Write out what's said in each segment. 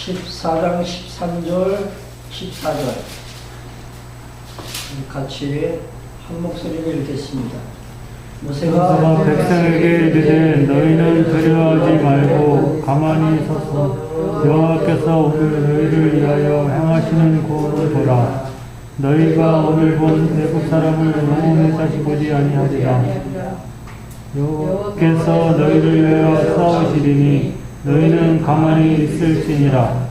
14장 13절 14절 같이 한 목소리로 읽겠습니다. 모세가 백성에게 이르되 너희는 두려워하지 말고 가만히 서서 여호와께서 오늘 너희를 위하여 행하시는 구원을 보라. 너희가 오늘 본 애굽 사람을 영원히 다시 보지 아니하리라. 여호와께서 너희를 위하여 싸우시리니 너희는 가만히 있을지니라.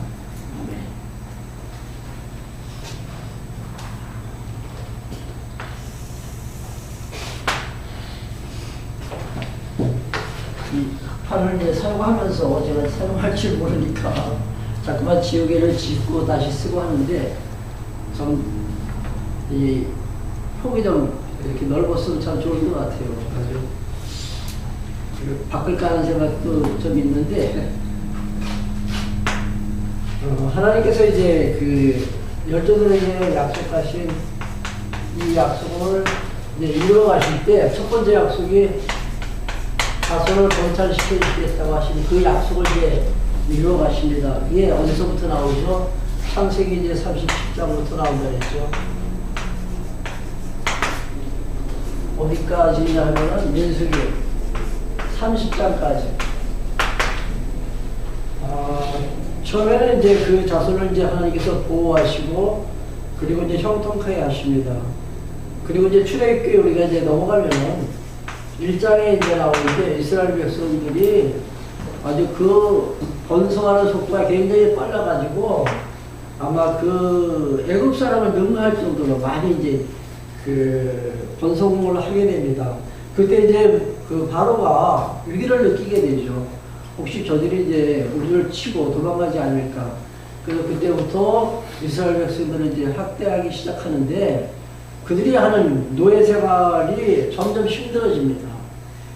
이 판을 이제 사용하면서 제가 사용할 줄 모르니까 자꾸만 지우개를 짚고 다시 쓰고 하는데 좀 이 폭이 좀 이렇게 넓었으면 참 좋을 것 같아요. 아주 바꿀까 하는 생각도 좀 있는데 하나님께서 이제 그 열조들에게 약속하신 이 약속을 이제 이루어 가실 때 첫 번째 약속이 자손을 번창시켜 주시겠다고 하신 그 약속을 이제 이루어 가십니다. 이게 어디서부터 나오죠? 창세기 이제 37장부터 나온다 했죠. 어디까지냐 하면은 민수기 30장까지. 처음에는 이제 그 자손을 이제 하나님께서 보호하시고 그리고 이제 형통하게 하십니다. 그리고 이제 출애굽기에 우리가 이제 넘어가면은 1장에 이제 나오는데 이스라엘 백성들이 아주 그 번성하는 속도가 굉장히 빨라가지고 아마 그 애굽 사람을 능가할 정도로 많이 이제 그 번성을 하게 됩니다. 그때 이제 그 바로가 위기를 느끼게 되죠. 혹시 저들이 이제 우리를 치고 도망가지 않을까. 그래서 그때부터 이스라엘 백성들을 이제 학대하기 시작하는데 그들이 하는 노예 생활이 점점 힘들어집니다.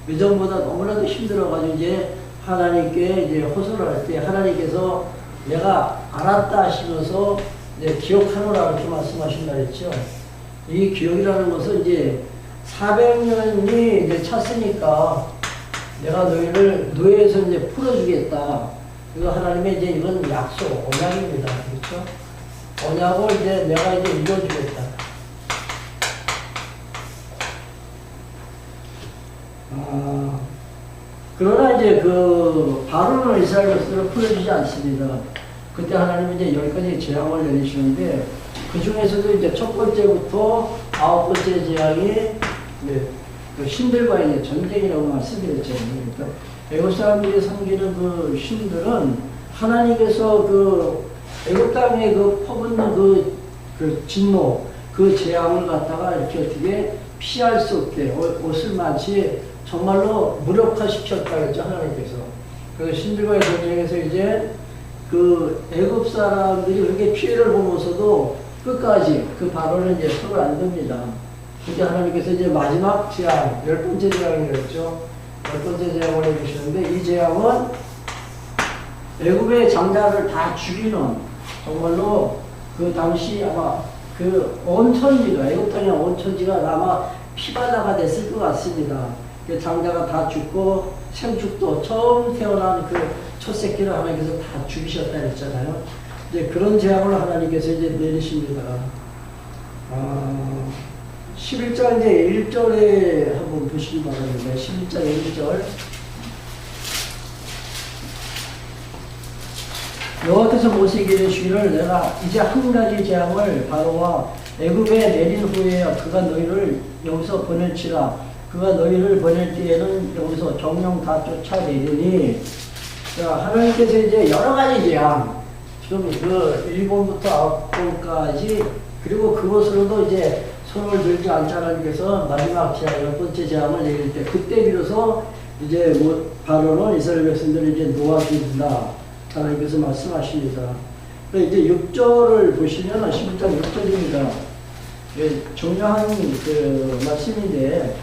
예전보다 너무나도 힘들어가지고 이제 하나님께 이제 호소를 할 때 하나님께서 내가 알았다 하시면서 이제 기억하노라 이렇게 말씀하신다 했죠. 이 기억이라는 것은 이제 400년이 이제 찼으니까 내가 너희를 노예에서 이제 풀어주겠다. 이거 하나님의 이제 이건 약속, 언약입니다. 그렇죠? 언약을 이제 내가 이제 이루어주겠다. 그러나 이제 그 바로는 이스라엘 백성을 풀어주지 않습니다. 그때 하나님은 이제 10가지 재앙을 내리시는데 그 중에서도 이제 첫 번째부터 9번째 재앙이 그 신들과의 이제 전쟁이라고 말씀드렸죠. 그러니까 애굽 사람들이 섬기는 그 신들은 하나님께서 그 애굽 땅에 그 퍼붓는 그 진노, 그 재앙을 갖다가 이렇게 어떻게 피할 수 없게 옷을 마치 정말로 무력화시켰다 그랬죠, 하나님께서. 그래서 신들과의 전쟁에서 이제 그 애굽 사람들이 그렇게 피해를 보면서도 끝까지 그 바로는 이제 손을 안 듭니다. 그때 하나님께서 이제 마지막 재앙, 10번째 재앙이었죠. 10번째 재앙을 해주시는데 이 재앙은 애굽의 장자를 다 죽이는 정말로 그 당시 아마 그 온 천지가 애굽 땅의 온 천지가 아마 피바다가 됐을 것 같습니다. 그 장자가 다 죽고 생축도 처음 태어난 그 첫 새끼를 하나님께서 다 죽이셨다 했잖아요. 이제 그런 재앙을 하나님께서 이제 내리십니다. 11장 이제 1절에 한번 보시기 바랍니다. 11장 1절. 여호와께서 모세에게 이르시기를 내가 이제 한 가지 재앙을 바로와 애굽에 내린 후에 그가 너희를 여기서 보낼지라. 그가 너희를 보낼 때에는 여기서 정령 다 쫓아내리니. 자, 하나님께서 이제 여러 가지 재앙, 지금 그 1번부터 9번까지 그리고 그것으로도 이제 손을 들지 않자 하나님께서 마지막 재앙, 10번째 재앙을 내릴 때 그때 비로소 이제 뭐 바로는 이스라엘 백성들이 이제 놓아준다. 하나님께서 말씀하십니다. 이제 6절을 보시면 11장 6절입니다. 중요한 그 말씀인데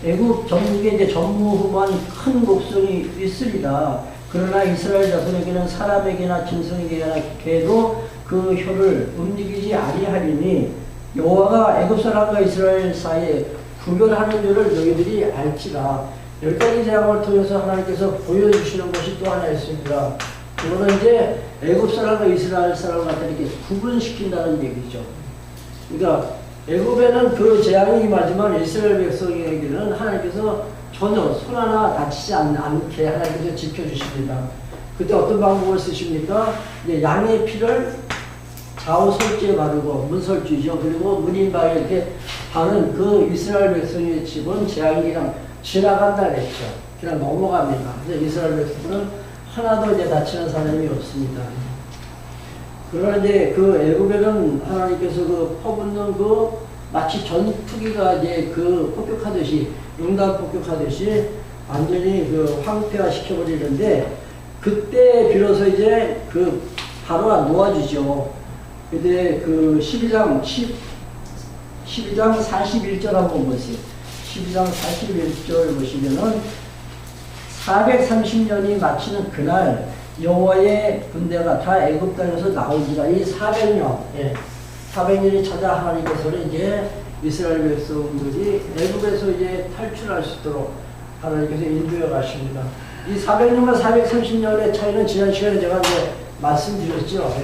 애굽 전국에 이제 전무후무한 큰 곡성이 있으리라. 그러나 이스라엘 자손에게는 사람에게나 짐승에게나 개도 그 혀를 움직이지 아니하리니 여호와가 애굽 사람과 이스라엘 사이에 구별하는 줄을 너희들이 알지라. 10가지 재앙을 통해서 하나님께서 보여주시는 것이 또 하나 있습니다. 그거는 이제 애굽 사람과 이스라엘 사람을 갖다 이렇게 구분시킨다는 얘기죠. 그러니까 애굽에는 그 재앙이 임하지만 이스라엘 백성에게는 하나님께서 전혀 손 하나 다치지 않게 하나님께서 지켜주십니다. 그때 어떤 방법을 쓰십니까? 이제 양의 피를 좌우 설주에 바르고 문설주죠. 그리고 문인방에 이렇게 바른 그 이스라엘 백성의 집은 재앙이 그냥 지나간다 그랬죠. 그냥 넘어갑니다. 그래서 이스라엘 백성은 하나도 이제 다치는 사람이 없습니다. 그런데 그 애굽에는 하나님께서 그 퍼붓는 그 마치 전투기가 이제 그 폭격하듯이 용단 폭격하듯이 완전히 그 황폐화 시켜버리는데 그때 비로소 이제 그 바로가 놓아주죠. 근데 그 12장 41절 한번 보세요. 12장 41절 보시면은 430년이 마치는 그날 여호와의 군대가 다 애굽 땅에서 나오지라. 이 400년, 400년이 찾아 하나님께서는 이제 이스라엘 백성들이 애굽에서 이제 탈출할 수 있도록 하나님께서 인도해 가십니다. 이 400년과 430년의 차이는 지난 시간에 제가 이제 말씀드렸죠.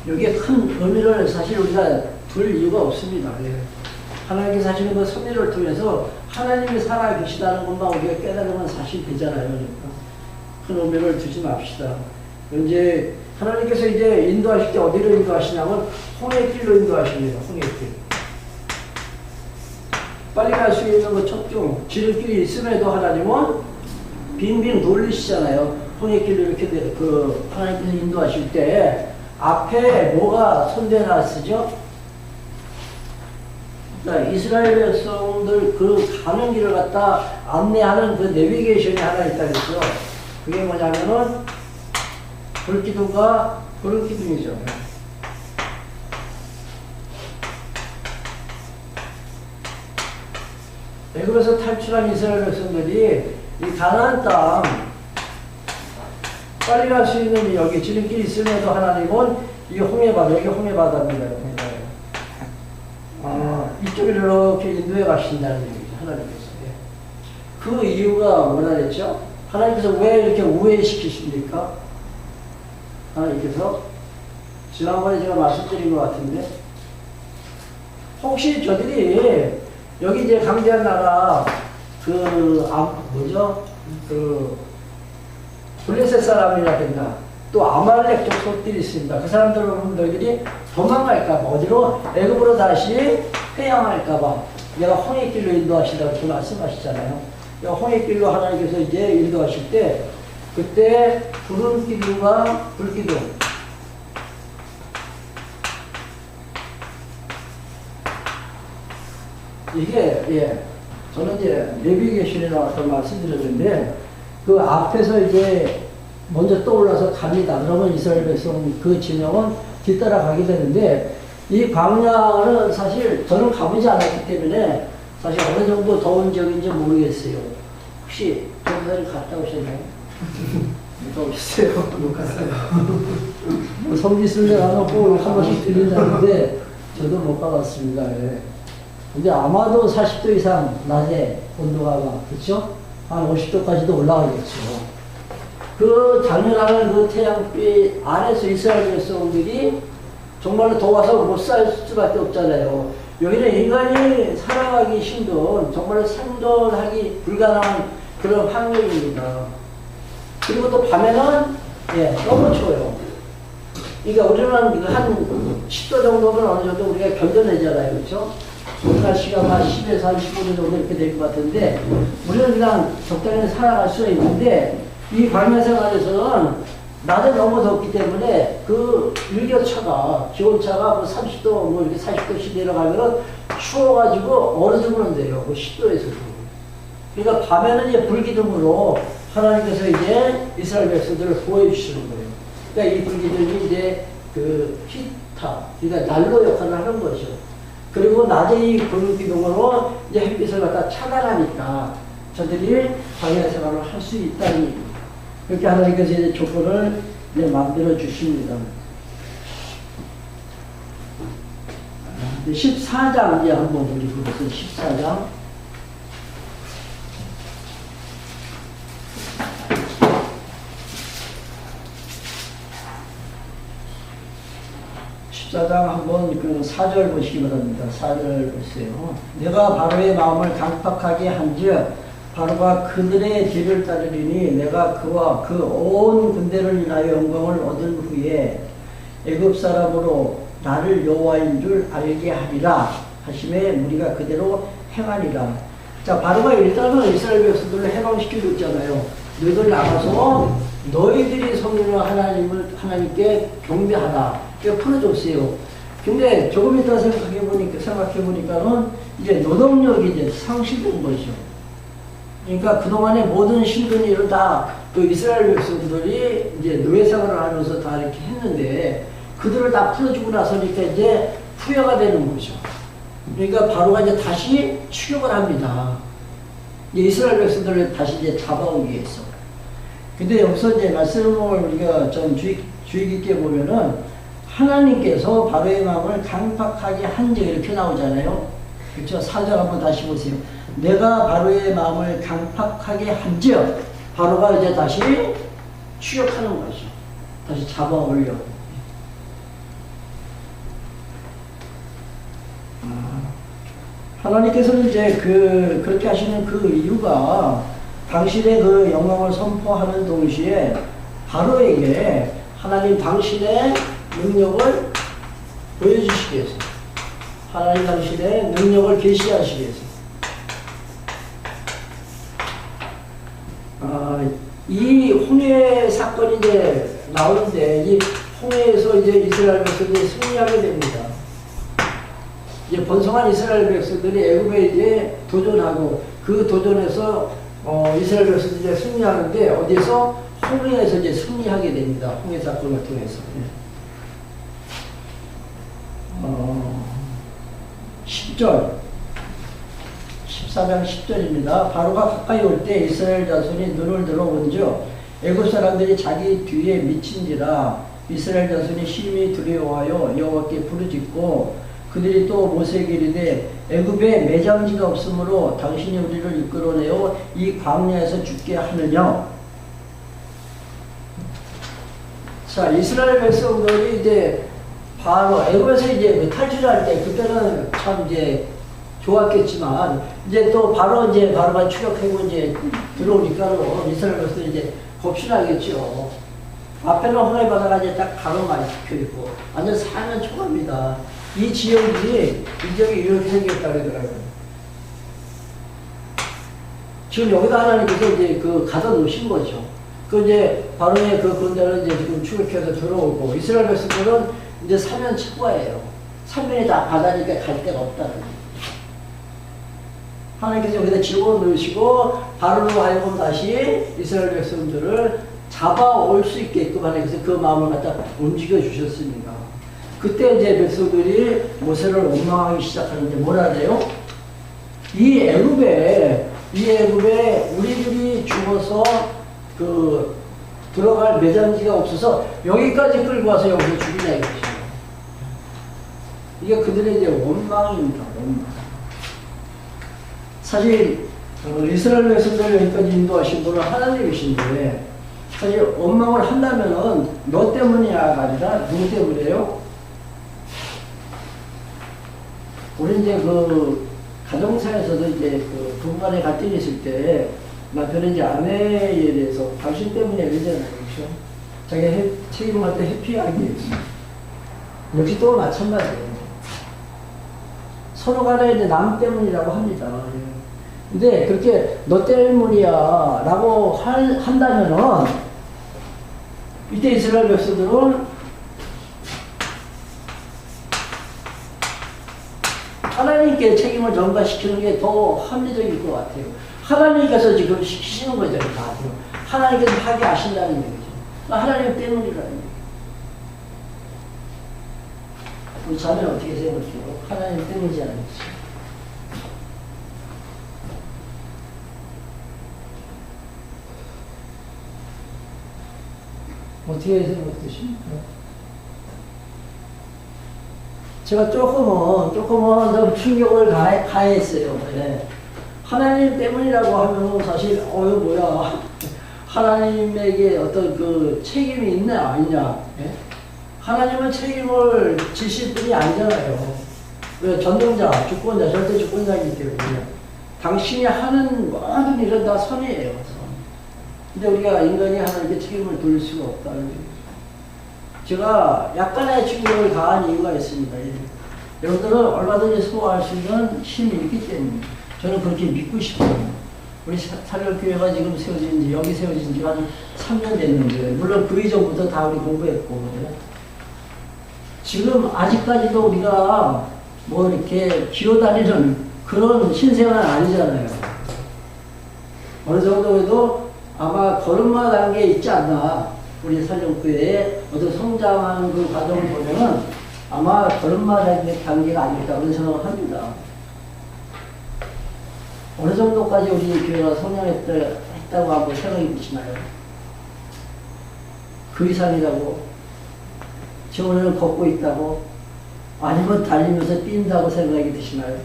여기에 큰 의미를 사실 우리가 둘 이유가 없습니다. 하나님께서 하시는 그 섭리를 통해서 하나님이 살아계시다는 것만 우리가 깨달으면 사실 되잖아요. 그러니까 큰 의미를 두지 맙시다. 이제 하나님께서 이제 인도하실 때 어디로 인도하시냐면 홍해길로 인도하십니다. 홍해길. 빨리 갈 수 있는 그 척중 지름길이 있음에도 하나님은 빙빙 돌리시잖아요. 홍해길로 이렇게 그 하나님께서 인도하실 때 앞에 뭐가 손대놨으죠? 그러니까 이스라엘 백성들 그 가는 길을 갖다 안내하는 그 내비게이션이 하나 있다 그랬죠. 그게 뭐냐면은 불기둥과 구름기둥이죠. 애굽에서 탈출한 이스라엘 백성들이 이 가나안 땅 빨리 갈 수 있는 여기 지름길이 있음에도 하나님은 이 홍해바다, 여기 홍해바다입니다. 이쪽으로 이렇게 인도해 가신다는 얘기죠. 하나님께서. 그 이유가 뭐라 그랬죠? 하나님께서 왜 이렇게 우회시키십니까? 하나님께서 지난번에 제가 말씀드린 것 같은데 혹시 저들이 여기 이제 강대한 나라 블레셋 사람이라 된다. 또 아말렉 족속들이 있습니다. 그 사람들은 너희들이 도망갈까봐 어디로 애굽으로 다시 회양할까봐 내가 홍해길로 인도하신다고 이렇게 말씀하시잖아요. 홍해길로 하나님께서 이제 인도하실 때 그때 구름기둥과 불기둥 이게 저는 이제 내비게이션이라고 아까 말씀드렸는데 그 앞에서 이제 먼저 떠올라서 갑니다. 그러면 이스라엘 백성 그 진영은 뒤따라 가게 되는데 이 광야는 사실 저는 가보지 않았기 때문에 사실 어느 정도 더운 지역인지 모르겠어요. 혹시 전사를 갔다 오셨나요? 못 가보셨어요? 못 갔어요. 뭐 성지순례 가면 꼭 한 번씩 들린다는데 저도 못 가봤습니다. 근데 아마도 40도 이상 낮에 온도가 그렇죠? 한 50도까지도 올라가겠죠. 그 장렬하는 그 태양빛 아래서 이스라엘 백성들이 정말로 더워서 못 살 수밖에 없잖아요. 여기는 인간이 살아가기 힘든 정말로 생존하기 불가능한 그런 환경입니다. 그리고 또 밤에는 너무 추워요. 그러니까 우리는 한 10도 정도면 어느 정도 우리가 견뎌내잖아요. 그렇죠? 날씨가 한 10에서 한 15도 정도 이렇게 될 것 같은데 우리는 그냥 적당히 살아갈 수가 있는데 이 광야 생활에서는 낮에 너무 덥기 때문에 그 일교차가 기온차가 뭐 30도 뭐 이렇게 40도씩 내려가면 추워가지고 얼어 죽는 데요. 그 10도에서도. 그러니까 밤에는 이제 불기둥으로 하나님께서 이제 이스라엘 백성들을 보호해 주시는 거예요. 그러니까 이 불기둥이 이제 그 히타, 그러니까 난로 역할을 하는 거죠. 그리고 낮에 이 불기둥으로 이제 햇빛을 갖다 차단하니까 저들이 광야 생활을 할 수 있다는 얘기입니다. 그렇게 하나님께서 이제 조건을 이제 만들어 주십니다. 14장 이제 한번 우리 그것은 14장 14장 한번 그 4절 보시기 바랍니다. 4절 보세요. 내가 바로의 마음을 강팍하게 한즉 바로가 그들의 뒤를 따르리니 내가 그와 그 온 군대를 인하여 영광을 얻은 후에 애굽 사람으로 나를 여호와인 줄 알게 하리라 하심에 우리가 그대로 행하리라. 자, 바로가 일단은 이스라엘 백성들을 해방시키고 있잖아요. 너희들 나가서 너희들이 섬기는 하나님께 경배하라. 이렇게 풀어줬어요. 근데 조금 이따 생각해보니까는 이제 노동력이 이제 상실된 거죠. 그러니까 그동안의 모든 힘든 일을 다 그 이스라엘 백성들이 이제 노예 생활을 하면서 다 이렇게 했는데 그들을 다 풀어주고 나서니까 이제 후회가 되는 거죠. 그러니까 바로가 이제 다시 추격을 합니다. 이스라엘 백성들을 다시 이제 잡아오기 위해서. 근데 여기서 이제 말씀을 우리가 좀 주의 깊게 보면은 하나님께서 바로의 마음을 강팍하게 한 적 이렇게 나오잖아요. 그렇죠? 4절 한번 다시 보세요. 내가 바로의 마음을 강팍하게 한즉 바로가 이제 다시 추격하는 거죠. 다시 잡아 올려. 하나님께서는 이제 그렇게 하시는 그 이유가 당신의 그 영광을 선포하는 동시에 바로에게 하나님 당신의 능력을 보여주시기 위해서, 하나님 당신의 능력을 계시하시기 위해서. 이 홍해 사건이 이제 나오는데 이 홍해에서 이제 이스라엘 백성들이 승리하게 됩니다. 이제 번성한 이스라엘 백성들이 애굽에 이제 도전하고 그 도전에서 이스라엘 백성들이 이제 승리하는데 어디서 홍해에서 이제 승리하게 됩니다. 홍해 사건을 통해서. 10절 14장 10절입니다. 바로가 가까이 올 때 이스라엘 자손이 눈을 들어본즉 애굽 사람들이 자기 뒤에 미친지라 이스라엘 자손이 심히 두려워하여 여호와께 부르짖고 그들이 또 모세에게 이르되 애굽에 매장지가 없으므로 당신이 우리를 이끌어내어 이 광야에서 죽게 하느냐. 자, 이스라엘 백성들이 이제 바로 애굽에서 이제 탈출할 때 그때는 참 이제 좋았겠지만 이제 또 바로가 추격하고 이제 들어오니까 이스라엘 백성들이 이제 겁신하겠죠. 앞에는 홍해 바다가 이제 딱 가로만 찍혀 있고 완전 사면 초갑니다. 이 지역이 이렇게 생겼다 그러더라고요. 지금 여기다 하나님께서 이제 가다 놓으신 거죠. 이제 바로의 그 군대를 이제 지금 추격해서 들어오고 이스라엘 백성들은 이제 사면 초과예요. 삼면이 다 바다니까 갈 데가 없다는 거예요. 하나님께서 여기다 집어넣으시고 바로로 하여금 다시 이스라엘 백성들을 잡아올 수 있게끔 하나님께서 그 마음을 갖다 움직여 주셨습니다. 그때 이제 백성들이 모세를 원망하기 시작하는데 뭐라 해요? 이 애굽에 우리들이 죽어서 들어갈 매장지가 없어서 여기까지 끌고 와서 여기서 죽이냐 이거죠. 이게 그들의 이제 원망입니다. 원망. 사실 이스라엘 백성들을 여기까지 인도하신 분은 하나님이신데 사실 원망을 한다면은 너 때문이야가 아니라 누구 때문이에요? 우리 이제 가정사에서도 이제 부부간에 갈등이 있을 때 남편은 이제 아내에 대해서 당신 때문에 이러잖아요. 그렇죠? 자기 책임을 갖다 회피하기 위해서. 역시 또 마찬가지예요. 서로 간에 이제 남 때문이라고 합니다. 근데 그렇게 너 때문이야 라고 한다면은 이때 이스라엘 백성들은 하나님께 책임을 전가시키는 게 더 합리적일 것 같아요. 하나님께서 지금 시키시는 거죠. 다. 하나님께서 하게 하신다는 얘기죠. 하나님 때문이라는 얘기죠. 우리 자매는 어떻게 생각해요? 하나님 때문이지 않을지. 어떻게 생각되십니까? 제가 조금은 좀 충격을 가했어요. 네. 하나님 때문이라고 하면 사실, 이거 뭐야. 하나님에게 어떤 책임이 있냐, 아니냐. 네? 하나님은 책임을 지실 분이 아니잖아요. 왜? 전능자, 주권자, 절대 주권자이기 때문에 당신이 하는 모든 일은 다 선이에요. 선. 근데 우리가 인간이 하나님께 책임을 돌릴 수가 없다는 거예요. 제가 약간의 충격을 가한 이유가 있습니다. 여러분들은 얼마든지 소화할 수 있는 힘이 있기 때문에 저는 그렇게 믿고 싶어요. 우리 살려교회가 지금 세워진 지, 여기 세워진 지가 한 3년 됐는데, 물론 그 이전부터 다 우리 공부했고, 지금 아직까지도 우리가 뭐 이렇게 기어다니는 그런 신생아는 아니잖아요. 어느 정도에도 아마 걸음마 단계에 있지 않나. 우리 살려교회에 어떤 성장하는 그 과정을 보면은 아마 걸음마 단계가 아닐까 그런 생각을 합니다. 어느 정도까지 우리 교회가 성장했다고 한번 생각이 드시나요? 그 이상이라고? 지금은 걷고 있다고? 아니면 달리면서 뛴다고 생각이 드시나요?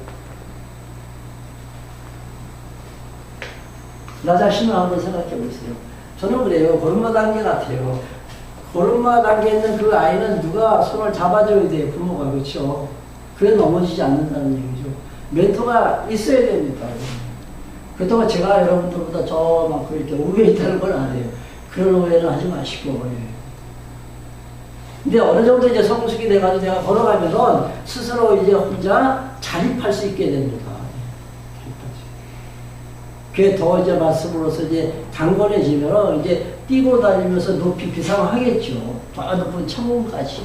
나 자신을 한번 생각해 보세요. 저는 그래요. 걸음마 단계 같아요. 걸음마 단계에 있는 그 아이는 누가 손을 잡아줘야 돼요. 부모가. 그렇죠? 그래 넘어지지 않는다는 얘기죠. 멘토가 있어야 됩니다. 그렇다고 제가 여러분들보다 저만큼 이렇게 우위에 있다는 건 아니에요. 그런 오해는 하지 마시고. 근데 어느 정도 이제 성숙이 돼가지고 내가 걸어가면서 스스로 이제 혼자 자립할 수 있게 됩니다. 그게 더 이제 말씀으로서 이제 강건해지면 이제 뛰고 다니면서 높이 비상하겠죠. 저 높은 천문까지.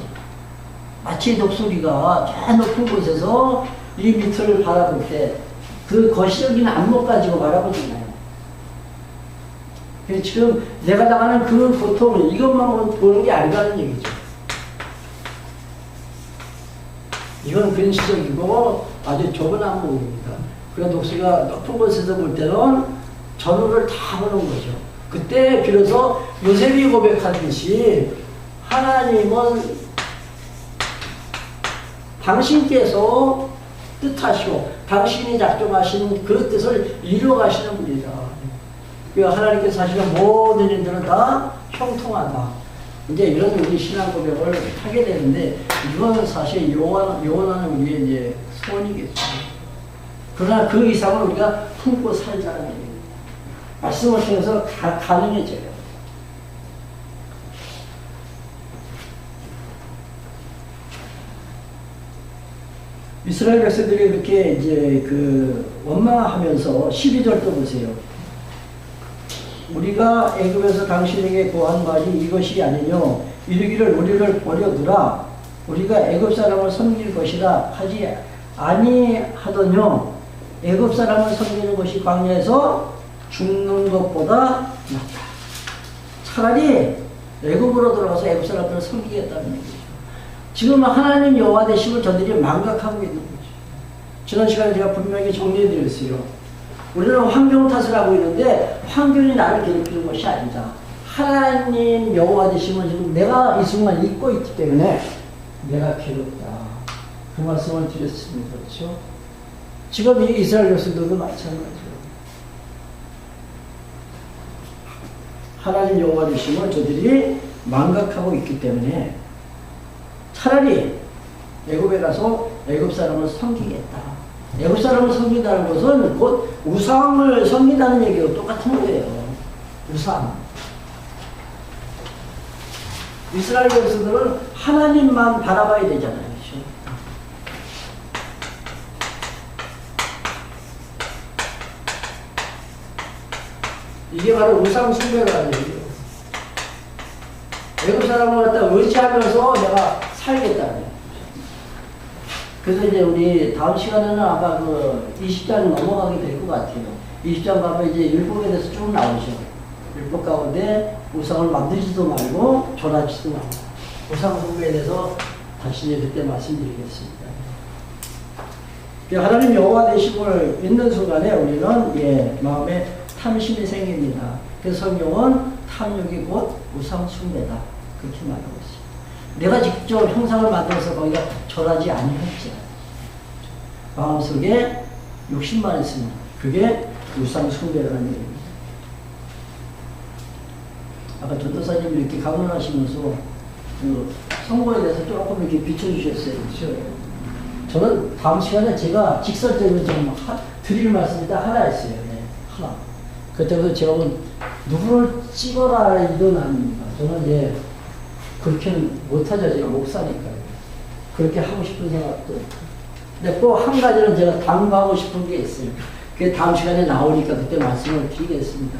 마치 독수리가 저 높은 곳에서 이 밑을 바라볼 때 그 거시적인 안목 가지고 바라보잖아요. 그래서 지금 내가 당하는 그 고통을 이것만 보는 게 아니라는 얘기죠. 이건 근시적이고 아주 좁은 안목입니다. 그래서 독수리가 높은 곳에서 볼 때는 전우를 다 보는 거죠. 그때 비로소 요셉이 고백하듯이 하나님은 당신께서 뜻하시고 당신이 작정하신 그 뜻을 이루어가시는 분이다. 하나님께서 사실은 모든 일들은 다 형통하다. 이제 이런 우리 신앙 고백을 하게 되는데 이건 사실 영원한 우리의 이제 소원이겠죠. 그러나 그 이상을 우리가 품고 살자는 얘기예요. 말씀을 통해서 가능해져요. 이스라엘 백성들이 이렇게 이제 원망하면서 12절도 보세요. 우리가 애굽에서 당신에게 구한 말이 이것이 아니뇨. 이르기를 우리를 버려두라. 우리가 애굽 사람을 섬길 것이라 하지 아니하더뇨. 애굽 사람을 섬기는 것이 광야에서 죽는 것보다 낫다. 차라리 애굽으로 들어가서 애굽 사람들을 섬기겠다는 얘기죠. 지금 하나님 여호와 되심을 저들이 망각하고 있는 거죠. 지난 시간에 제가 분명히 정리해드렸어요. 우리는 환경 탓을 하고 있는데 환경이 나를 괴롭히는 것이 아니다. 하나님 여호와 되심을 지금 내가 이 순간 잊고 있기 때문에 내가 괴롭다. 그 말씀을 드렸습니다. 그렇죠? 지금 이 이스라엘 백성들도 마찬가지예요. 하나님 여호와 되심을 저들이 망각하고 있기 때문에 차라리 애굽에 가서 애굽 사람을 섬기겠다. 애굽 사람을 섬긴다는 것은 곧 우상을 섬긴다는 얘기와 똑같은 거예요. 우상. 이스라엘 백성들은 하나님만 바라봐야 되잖아요. 그렇죠? 이게 바로 우상 숭배라는 얘기예요. 애굽 사람을 갖다 의지하면서 내가 살겠다는 거예요. 그래서 이제 우리 다음 시간에는 아마 20장 넘어가게 될 것 같아요. 20장 가면 이제 율법에 대해서 쭉 나오죠. 율법 가운데 우상을 만들지도 말고 전하지도 말고 우상 숭배에 대해서 다시 이제 그때 말씀드리겠습니다. 하나님 여호와 되심을 믿는 순간에 우리는 마음에 탐심이 생깁니다. 그래서 성경은 탐욕이 곧 우상 숭배다. 그렇게 말하고 있습니다. 내가 직접 형상을 만들어서 거기가 절하지 아니했지. 마음속에 욕심만 있으면 그게 우상 숭배라는 얘기입니다. 아까 전도사님이 이렇게 강론하시면서 그 선거에 대해서 조금 이렇게 비춰주셨어요. 그렇죠? 저는 다음 시간에 제가 직설적으로 좀 드릴 말씀이 딱 하나 있어요. 네, 하나. 그때부터 제가 누구를 찍어라 이건 아닙니다. 저는 이제 그렇게는 못하죠. 제가 목사니까요. 그렇게 하고 싶은 생각도. 근데 또 한 가지는 제가 당부하고 싶은 게 있어요. 그게 다음 시간에 나오니까 그때 말씀을 드리겠습니다.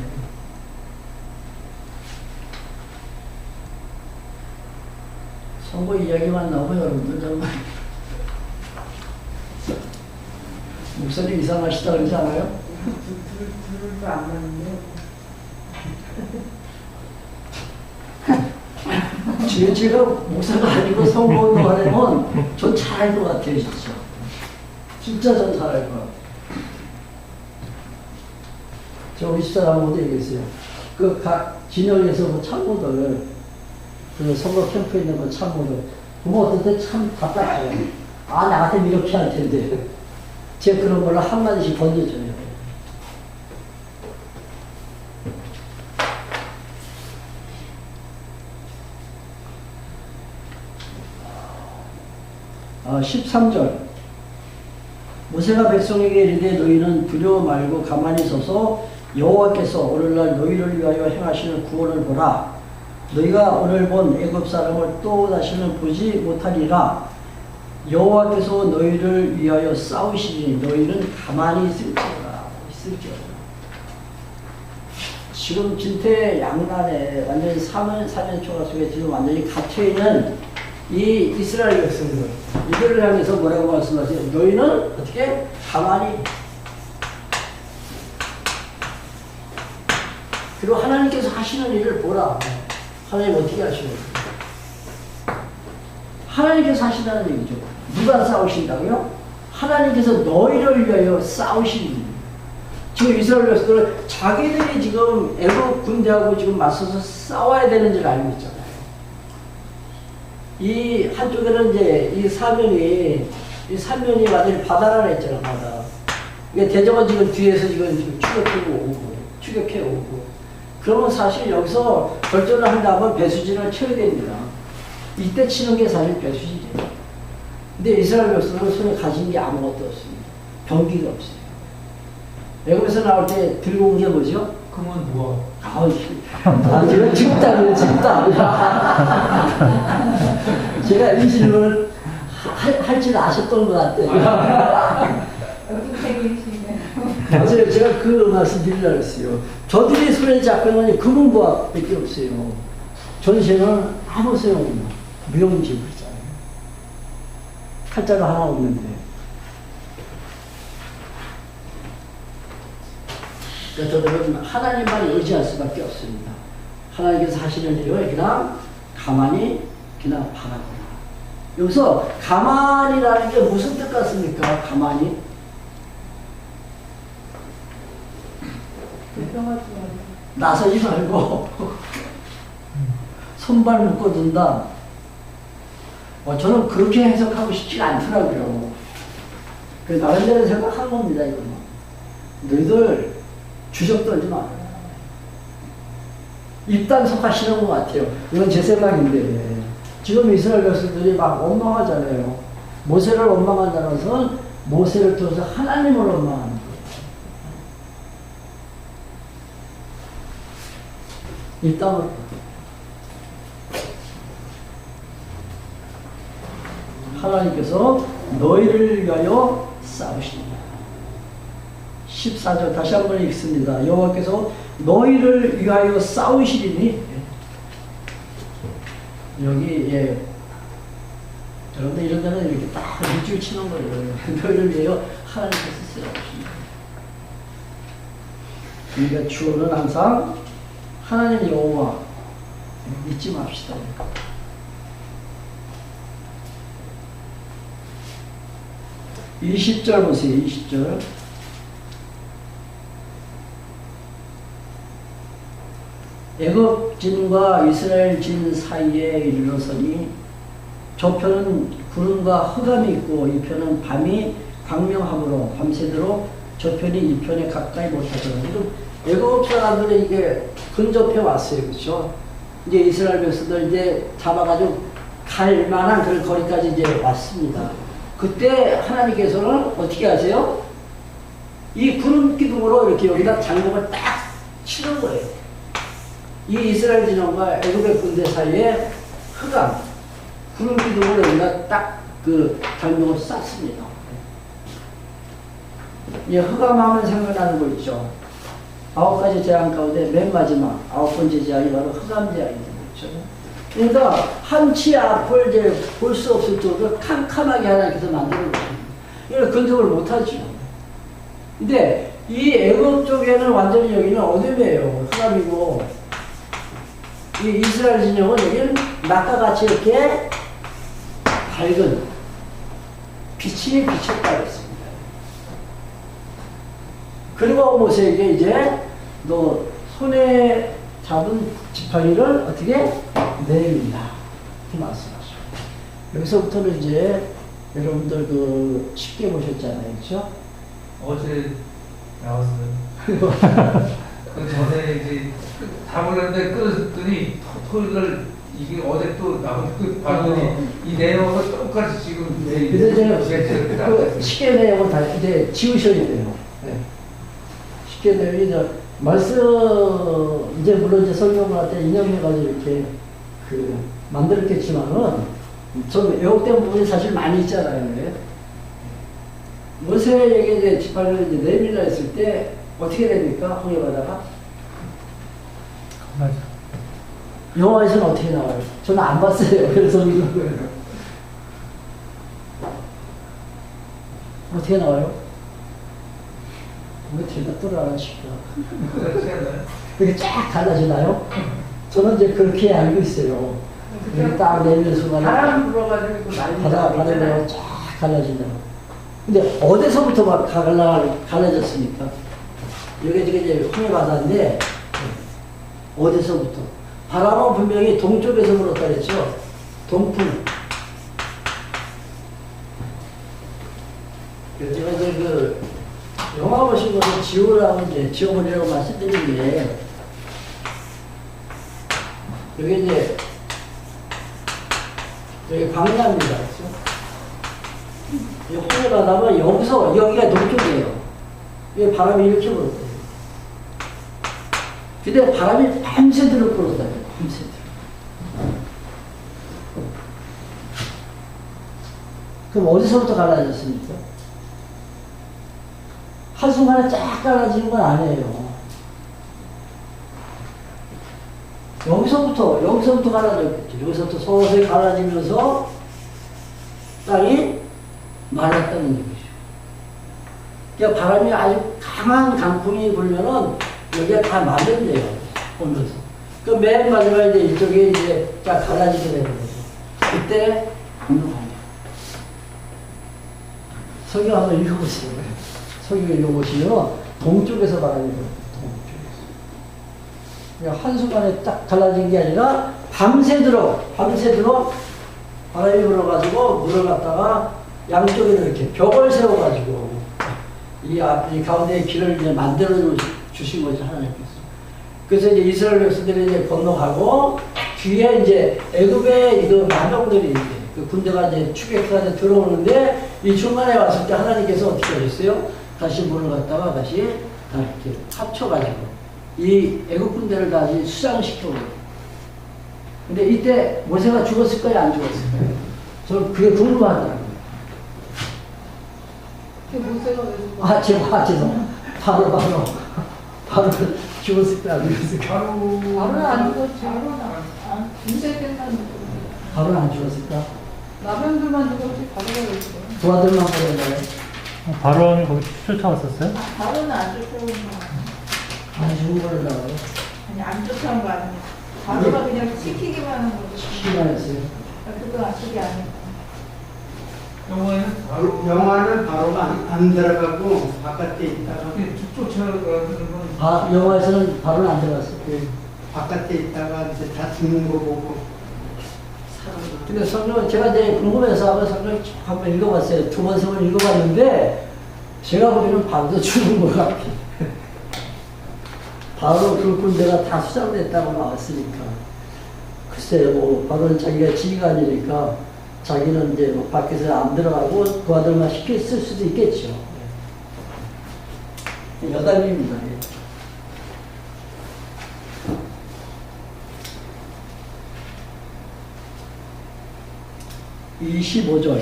선거 이야기만 나오면 여러분들 정말 목소리 이상하시다 그러지 않아요? 둘도 안 맞는데. 제가 목사가 아니고 선거운동 하려면 전 잘할 것 같아요, 진짜. 진짜 전 잘할 것 같아요. 저 우리 집사람하고도 얘기했어요. 진영에서 그 참모들, 그 선거 캠프에 있는 그 참모들, 그거 어떨 때 참 답답해요. 아, 나 같으면 이렇게 할 텐데. 제가 그런 걸로 한마디씩 던져줘요. 아, 13절. 모세가 백성에게 이르되 너희는 두려워 말고 가만히 서서 여호와께서 오늘날 너희를 위하여 행하시는 구원을 보라. 너희가 오늘 본 애굽 사람을 또 다시는 보지 못하리라. 여호와께서 너희를 위하여 싸우시니 너희는 가만히 있을지어다. 지금 진퇴양난에 완전히 사면초가 속에 지금 완전히 갇혀있는 이 이스라엘 백성들, 이들을 향해서 뭐라고 말씀하세요? 너희는 어떻게 가만히, 그리고 하나님께서 하시는 일을 보라. 하나님 어떻게 하시는 하나님께서 하신다는 얘기죠. 누가 싸우신다고요? 하나님께서 너희를 위하여 싸우시는. 지금 이스라엘 백성들은 자기들이 지금 애국 군대하고 지금 맞서서 싸워야 되는 줄 알고 있잖아요. 이 한쪽에는 이제 이 사면이 완전히 바다라 했잖아, 바다. 그러니까 대적은 지금 뒤에서 지금 추격해 오고. 그러면 사실 여기서 결전을 한다면 배수진을 쳐야 됩니다. 이때 치는 게 사실 배수진이에요. 근데 이스라엘 백성은 손에 가진 게 아무것도 없습니다. 병기가 없어요. 애굽에서 나올 때 들고 온 게 뭐죠? 그러면 뭐? 제가 집답이에요, 집답. 제가 이 질문을 할 줄 아셨던 것 같아요. 맞아요. 제가 그 말씀 드리려고 했어요. 저들이 손에 잡고 있는 금은보합밖에 없어요. 전세는 아무 소용없는 무용지물이잖아요. 칼자루 하나 없는데. 그러니까 저들은 하나님만 의지할 수밖에 없습니다. 하나님께서 하시는 일을 그냥 가만히 그냥 바라보라. 여기서 가만히라는 게 무슨 뜻 같습니까? 가만히. 나서지 말고 손발 묶어둔다. 저는 그렇게 해석하고 싶지 않더라고요. 그래서 나름대로 생각한 겁니다. 이거는. 너희들 주접 떨지 마. 입단속하시는 것 같아요. 이건 제 생각인데 지금 이스라엘 백성들이 막 원망하잖아요. 모세를 원망한다는 것은 모세를 통해서 하나님을 원망하는 거예요. 일단 하나님께서 너희를 위하여 싸우신다. 14절 다시 한번 읽습니다. 여호와께서 너희를 위하여 싸우시리니. 여기 여러분들 이런 데는 이렇게 딱 밑줄 치는 거예요. 너희를 위하여 하나님께서 싸우신다. 그러니까 주어는 항상 하나님 여호와 잊지 맙시다. 20절 보세요. 20절. 애굽진과 이스라엘진 사이에 이르러서니 저 편은 구름과 흑암이 있고 이 편은 밤이 광명함으로 밤새도록 저 편이 이 편에 가까이 못하더라. 애굽 사람들이 이게 근접해 왔어요. 그렇죠? 이제 이스라엘 백성들 이제 잡아가지고 갈 만한 그런 거리까지 이제 왔습니다. 그때 하나님께서는 어떻게 하세요? 이 구름 기둥으로 이렇게 여기다 장벽을 딱 치는 거예요. 이 이스라엘 진영과 애굽의 군대 사이에 흑암, 구름 기둥으로 여기다 딱 그 장벽을 쌌습니다. 이 흑암하면 생각나는 거 있죠. 9가지 재앙 가운데 맨 마지막 9번째 재앙이 바로 흑암 재앙입니다. 그렇죠? 그러니까 한치 앞을 이제 볼 수 없을 정도로 캄캄하게 하나님께서 만드는 것입니다. 이걸 근접을 못하죠. 근데 이 애굽 쪽에는 완전히 여기는 어둠이에요. 흑암이고, 이 이스라엘 진영은 여기는 낮과 같이 이렇게 밝은 빛이 비쳤다 그랬습니다. 그리고 모세에게 이제 너 손에 잡은 지팡이를 어떻게 내린다 이렇게 말씀하시죠. 여기서부터는 이제 여러분들 그 쉽게 보셨잖아요, 그렇죠? 어제 나왔어요. 그 전에 이제 담으려는데 끊었더니 토요일날 이게 어제 또 나온 그 봤더니 이 내용하고 똑같이 지금 그래서 제가 그 쉽게 내용을 다 이제 지우셔야 돼요. 네. 쉽게 내용이 이제 말씀 이제 물론 이제 설명을 할 때 인용해가지고 이렇게 그 만들었겠지만은 좀 왜곡된 부분이 사실 많이 있잖아요. 네. 모세에게 이제 지팡이를 이제 내밀라 했을 때 어떻게 됩니까? 홍해 바다가? 맞아. 영화에서는 어떻게 나와요? 저는 안 봤어요. 그래서 이런 거예요. 어떻게 나와요? 왜 대답을 안 하실까? 이렇게 쫙 갈라지나요? 저는 이제 그렇게 알고 있어요. 이렇게 딱 내밀는 순간에 바람 불어가지고 바다가 쫙 갈라진다. 근데 어디서부터 막 갈라졌습니까? 여기 지금 이제 홍해 바다인데 어디서부터? 바람은 분명히 동쪽에서 불었다 그랬죠. 동풍. 그래서 제가 이제 그 영화 보신 것을 지우라고 이제 지워버리라고 말씀드린 게 여기 이제 여기 광야입니다. 그렇죠? 이 홍해 바다가 여기서 여기가 동쪽이에요. 여기 바람이 이렇게 불었대요. 근데 바람이 밤새도록 불었다고요. 밤새도록. 그럼 어디서부터 갈라졌습니까? 한순간에 쫙 갈라지는 건 아니에요. 여기서부터 갈라졌겠죠. 여기서부터 서서히 갈라지면서 땅이 말랐다는 얘기죠. 그러니까 바람이 아주 강한 강풍이 불면은 여기가 다 말른대요. 보면서. 그 맨 마지막에 이제 이쪽에 이제 쫙 갈라지게 되는 거죠. 그때 공동합니다. 성경 한번 읽어보세요. 성경 읽어보시면 동쪽에서 바람이 불어요. 동쪽에서. 그러니까 한순간에 딱 갈라진 게 아니라 밤새도록 바람이 불어가지고 물을 갖다가 양쪽에는 이렇게 벽을 세워가지고 이 가운데 길을 이제 만들어 주신 거죠, 하나님께서. 그래서 이제 이스라엘 백성들이 이제 건너가고 뒤에 이제 애굽의 그 만병들이 이제 그 군대가 이제 추격해서 들어오는데 이 중간에 왔을 때 하나님께서 어떻게 하셨어요? 다시 물을 갖다가 다시 다 이렇게 합쳐가지고 이 애굽 군대를 다시 수장시켜버려요. 근데 이때 모세가 죽었을까요? 안 죽었을까요? 저는 그게 궁금하더라고요. 모세가 왜 죄송. 바로 죽었을까? 안 죽었을까? 바로는 안 죽었지. 인생 끝난 바로 안 죽었을까? 남편들만 죽었지 바로가 왜 죽어? 두 아들만 버렸나요? 바로는 거기 쫓아왔었어요? 바로는 안 쫓아온 거 안 죽은 걸 나와요? 아니 안 쫓아온 거 아니야. 바로가 그냥 시키기만 하는 거지. 시키기만 했어요. 그거 그게 아니야. 영화는 바로가 안 들어가고 바깥에 있다가 쫓아가는 건. 영화에서는 바로는 안 들어갔어요. 바깥에 있다가 이제 다 죽는 거 보고 근데 성경 제가 이제 궁금해서 한번 성경 쭉 한번 읽어봤어요. 두 번, 세 번 읽어봤는데 제가 보기에는 바로도 죽은 것 같아요. 바로 그 군대가 다 수장됐다고 나왔으니까. 글쎄, 뭐, 바로는 자기가 지휘관이니까 자기는 이제 뭐 밖에서 안 들어가고 그 아들만 시켰을 수도 있겠죠. 여담입니다. 25절.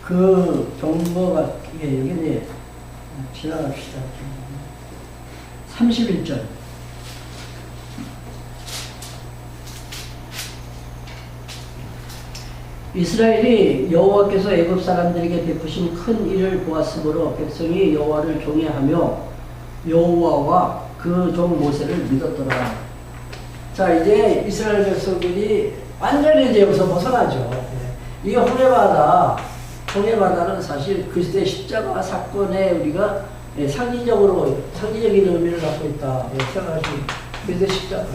그 경보가, 여기 이제 지나갑시다. 31절. 이스라엘이 여호와께서 애굽 사람들에게 베푸신 큰 일을 보았으므로 백성이 여호와를 경외하며 여호와와 그 종 모세를 믿었더라. 자, 이제 이스라엘 백성들이 완전히 이제 여기서 벗어나죠. 이 홍해바다는 사실 그리스도의 십자가 사건에 우리가 상징적인 의미를 갖고 있다. 생각하시면 그리스도의 십자가.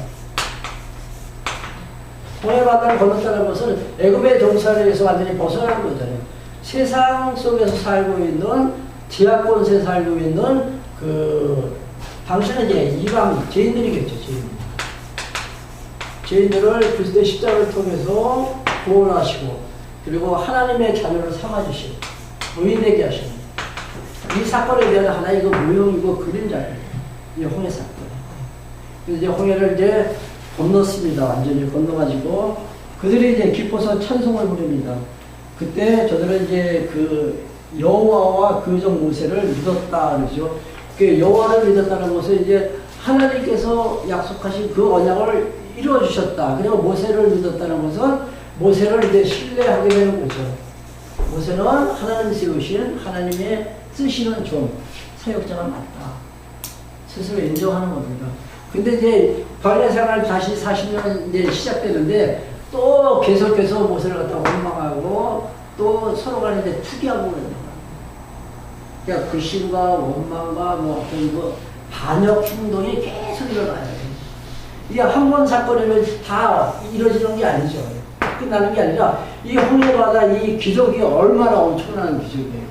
홍해바다를 건넜다는 것은 애굽의 종살이에서 완전히 벗어난 거잖아요. 세상 속에서 살고 있는 제약권세에 살고 있는 당신은 이제 이방 죄인들이겠죠. 죄인들을 그리스도의 십자가를 통해서 구원하시고 그리고 하나님의 자녀를 삼아주시고 의인되게 하시는 이 사건에 대한 하나의 모형이고 그림자예요. 이 홍해 사건. 그래서 이제 홍해를 이제 건넜습니다. 완전히 건너가지고 그들이 이제 기뻐서 찬송을 부릅니다. 그때 저들은 이제 그 여호와와 그 종 모세를 믿었다 그러죠. 그 여호와를 믿었다는 것은 이제 하나님께서 약속하신 그 언약을 이루어 주셨다. 그리고 모세를 믿었다는 것은 모세를 이제 신뢰하게 되는 거죠. 모세는 하나님 세우신 하나님의 쓰시는 종 사역자가 맞다. 스스로 인정하는 겁니다. 근데 이제 광야 생활 다시 40년 이제 시작되는데 또 계속해서 모세를 갖다 원망하고 또 서로 간에 이제 투기하고 그러는 거예요. 그러니까 불신과 원망과 뭐 어떤 반역 행동이 계속 일어나요. 이게 한 번 사건이면 다 이루어지는 게 아니죠. 끝나는 게 아니라 이 홍해바다 이 기적이 얼마나 엄청난 기적이에요.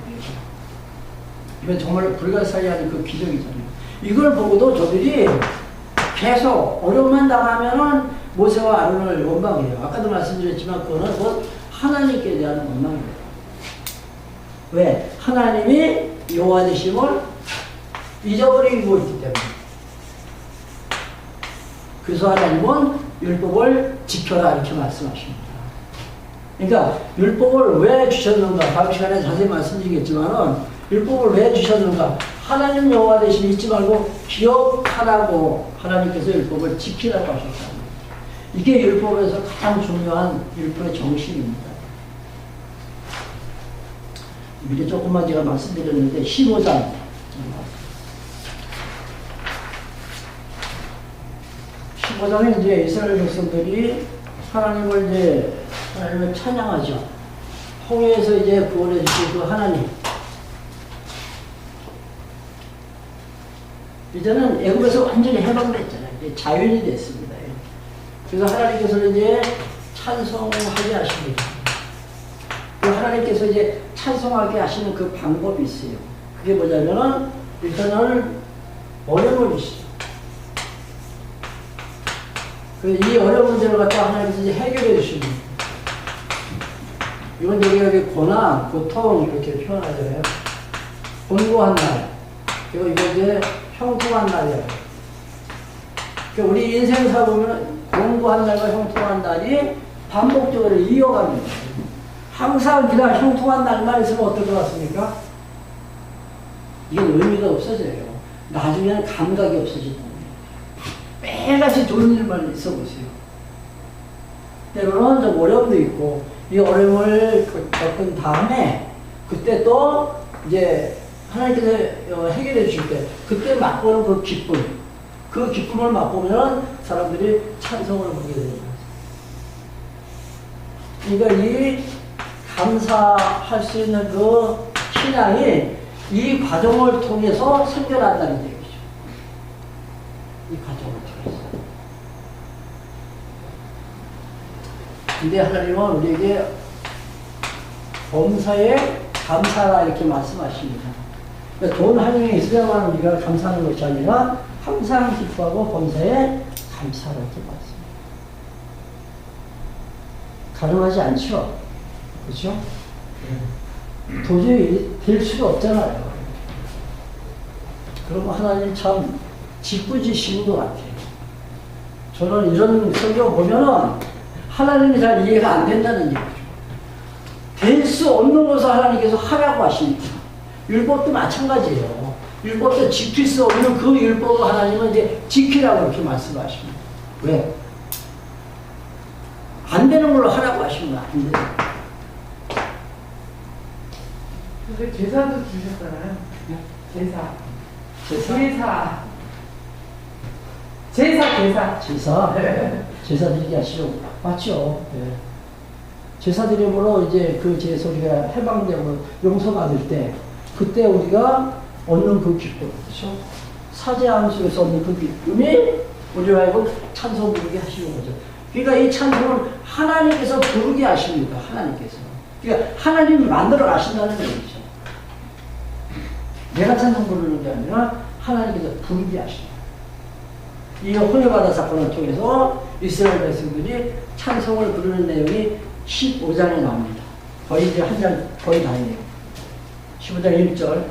이건 정말 불가사의한 그 기적이잖아요. 이걸 보고도 저들이 계속 어려움만 당하면은 모세와 아론을 원망해요. 아까도 말씀드렸지만 그거는 곧 하나님께 대한 원망이에요. 왜? 하나님이 여호와 되심을 잊어버리고 있기 때문에. 그래서 하나님은 율법을 지켜라 이렇게 말씀하십니다. 그러니까 율법을 왜 주셨는가? 다음 시간에 자세히 말씀드리겠지만은 율법을 왜 주셨는가? 하나님 여호와 되심 잊지 말고 기억하라고 하나님께서 율법을 지키라고 하셨다. 이게 율법에서 가장 중요한 율법의 정신입니다. 미리 조금만 제가 말씀드렸는데 15장 15장에 이제 이스라엘 백성들이 하나님을 찬양하죠. 홍해에서 이제 구원해 주신 그 하나님. 이제는 애굽에서 완전히 해방됐잖아요. 이제 자연이 됐습니다. 그래서 하나님께서는 이제 찬송하게 하십니다. 그 하나님께서 이제 찬송하게 하시는 그 방법이 있어요. 그게 뭐냐면은 일단은 어려운 문제시죠. 이 어려운 문제를 갖다 하나님께서 이제 해결해 주십니다. 이건 여기 고난, 고통 이렇게 표현하잖아요. 곤고한 날. 그리고 이거 이제 형통한 날이에요. 우리 인생사 보면 곤고한 날과 형통한 날이 반복적으로 이어갑니다. 항상 그냥 형통한 날만 있으면 어떨 것 같습니까? 이건 의미가 없어져요. 나중에는 감각이 없어진다. 매일같이 좋은 일만 있어 보세요. 때로는 좀 어려움도 있고, 이 어려움을 겪은 다음에, 그때 또 이제 하나님께서 해결해 주실 때, 그때 맛보는 그 기쁨, 그 기쁨을 맛보면 사람들이 찬송을 부르게 됩니다. 그러니까 이 감사할 수 있는 그 신앙이 이 과정을 통해서 생겨난다는 얘기죠. 이 과정을 통해서. 근데 하나님은 우리에게 범사에 감사라 이렇게 말씀하십니다. 그러니까 돈 한 명이 있어야만 우리가 감사하는 것이 아니라 항상 기뻐하고 범사에 감사하라고 말씀입니다. 가능하지 않죠? 그렇죠? 도저히 될 수가 없잖아요. 그럼 하나님 참 짓궂으신 것 같아요. 저는 이런 성경 보면은 하나님이 잘 이해가 안 된다는 얘기죠. 될 수 없는 것을 하나님께서 하라고 하십니다. 율법도 마찬가지예요. 율법도 지킬 수 없는 그 율법을 하나님은 이제 지키라고 이렇게 말씀하십니다. 왜? 안 되는 걸로 하라고 하시면 안 돼요. 근데 제사도 주셨잖아요. 제사. 제사 드리게 하시려고. 맞죠? 네. 제사 드림으로 이제 그 제소리가 해방되고 용서받을 때, 그때 우리가 얻는 그 기쁨, 그렇죠? 사제함 속에서 얻는 그 기쁨이 우리로 하여금 찬송 부르게 하시는 거죠. 그러니까 이 찬송은 하나님께서 부르게 하십니다. 하나님께서. 그러니까 하나님이 만들어 가신다는 얘기죠. 내가 찬송 부르는 게 아니라 하나님께서 부르게 하십니다. 이 호레바다 사건을 통해서 이스라엘 백성들이 찬송을 부르는 내용이 15장에 나옵니다. 거의 이제 한 장 거의 다예요. 15장 1절.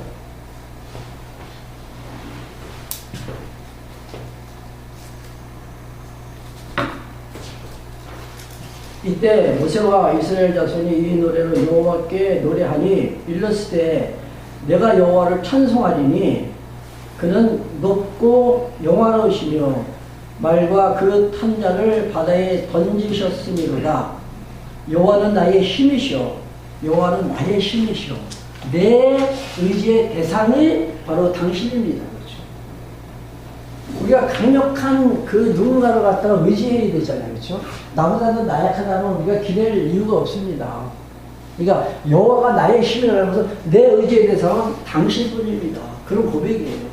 이때 모세와 이스라엘 자손이 이 노래를 여호와께 노래하니 일렀을 때 내가 여호와를 찬송하리니 그는 높고 영화로우시며 말과 그 탄자를 바다에 던지셨으니로다. 여호와는 나의 힘이시오. 여호와는 나의 힘이시오. 내 의지의 대상이 바로 당신입니다. 그렇죠? 우리가 강력한 그 누군가를 갖다가 의지해야 되잖아요. 그렇죠? 나보다도 나약하다면 우리가 기댈 이유가 없습니다. 그러니까 여호와가 나의 힘이라고 하면서 내 의지의 대상은 당신뿐입니다. 그런 고백이에요.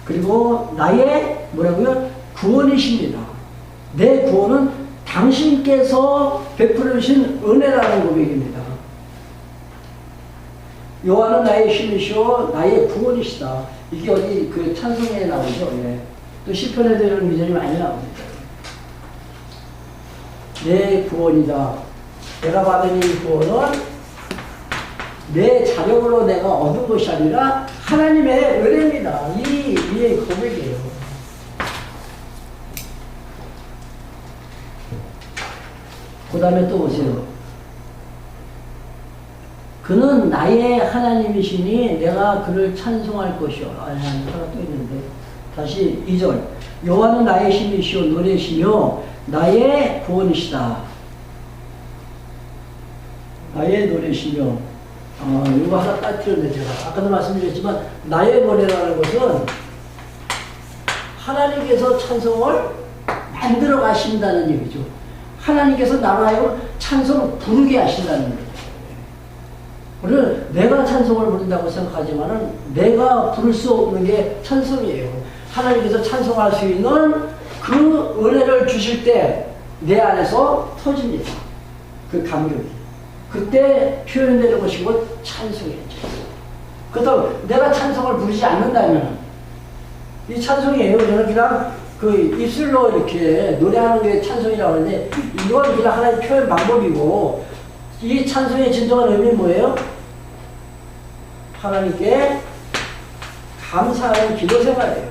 그리고 나의 뭐라고요? 구원이십니다. 내 구원은 당신께서 베풀어 주신 은혜라는 고백입니다. 여호와는 나의 힘이시오 나의 구원이시다. 이게 어디 그 찬송에 나오죠. 예. 또 시편에도 이런 구절이 많이 나옵니다. 내 구원이다. 내가 받은 이 구원은 내 자력으로 내가 얻은 것이 아니라 하나님의 은혜입니다. 이 고백이에요. 그 다음에 또 보세요. 그는 나의 하나님이시니 내가 그를 찬송할 것이요. 하나 또 있는데 다시 2절. 여호와는 나의 힘이시오 노래시며 나의 구원이시다. 나의 노래시며 이거 하나 빠뜨렸네 제가. 아까도 말씀드렸지만 나의 노래라는 것은 하나님께서 찬송을 만들어 가신다는 얘기죠. 하나님께서 나로 하여금 찬송을 부르게 하신다는 거예요. 우리는 내가 찬송을 부른다고 생각하지만은 내가 부를 수 없는 게 찬송이에요. 하나님께서 찬송할 수 있는 그 은혜를 주실 때 내 안에서 터집니다. 그 감격이. 그때 표현되는 것이 곧 찬송이죠. 그렇다고 내가 찬송을 부르지 않는다면 이 찬송이에요. 저는 그냥 그 입술로 이렇게 노래하는 게 찬송이라고 하는데 이건 그냥 하나의 표현 방법이고 이 찬송의 진정한 의미는 뭐예요? 하나님께 감사하는 기도 생활이에요.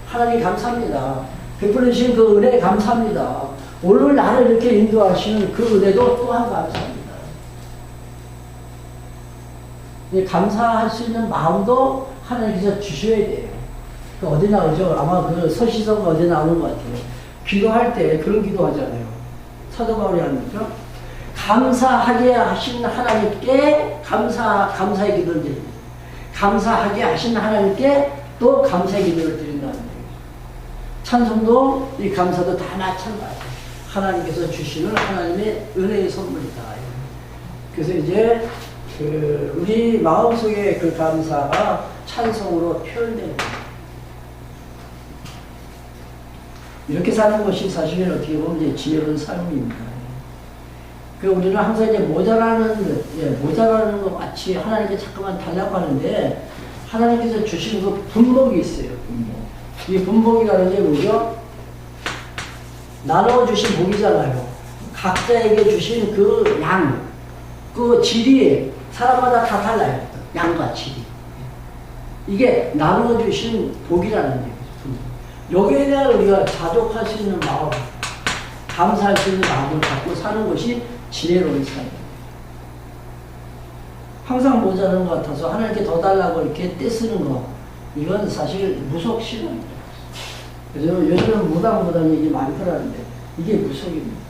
하나님 감사합니다. 베풀어 주신 그 은혜에 감사합니다. 오늘 나를 이렇게 인도하시는 그 은혜도 또한 감사합니다. 감사할 수 있는 마음도 하나님께서 주셔야 돼요. 그 어디 나오죠? 아마 그 서시서가 어디 나오는 것 같아요. 기도할 때 그런 기도 하잖아요. 사도 바울이 하는 거죠. 감사하게 하신 하나님께 감사의 기도를 드립니다. 감사하게 하신 하나님께 또 감사의 기도를 드린다는 거예요. 찬송도 이 감사도 다 마찬가지예요. 하나님께서 주시는 하나님의 은혜의 선물이다. 그래서 이제 우리 마음속에 그 감사가 찬송으로 표현됩니다. 이렇게 사는 것이 사실은 어떻게 보면 이제 지혜로운 삶입니다. 우리는 항상 이제 모자라는 것 마치 하나님께 자꾸만 달라고 하는데 하나님께서 주신 그 분복이 있어요. 분복. 이 분복이라는 게 뭐죠? 나눠 주신 복이잖아요. 각자에게 주신 그 양, 그 질이 사람마다 다 달라요. 양과 질이. 이게 나눠 주신 복이라는 얘기죠. 여기에 대한 우리가 자족할 수 있는 마음, 감사할 수 있는 마음을 갖고 사는 것이 지혜로운 삶이에요. 항상 모자란 것 같아서 하나님께 더 달라고 이렇게 떼쓰는 거, 이건 사실 무속신앙입니다. 요즘은 무당무당 얘기 많더라는데 이게 무속입니다.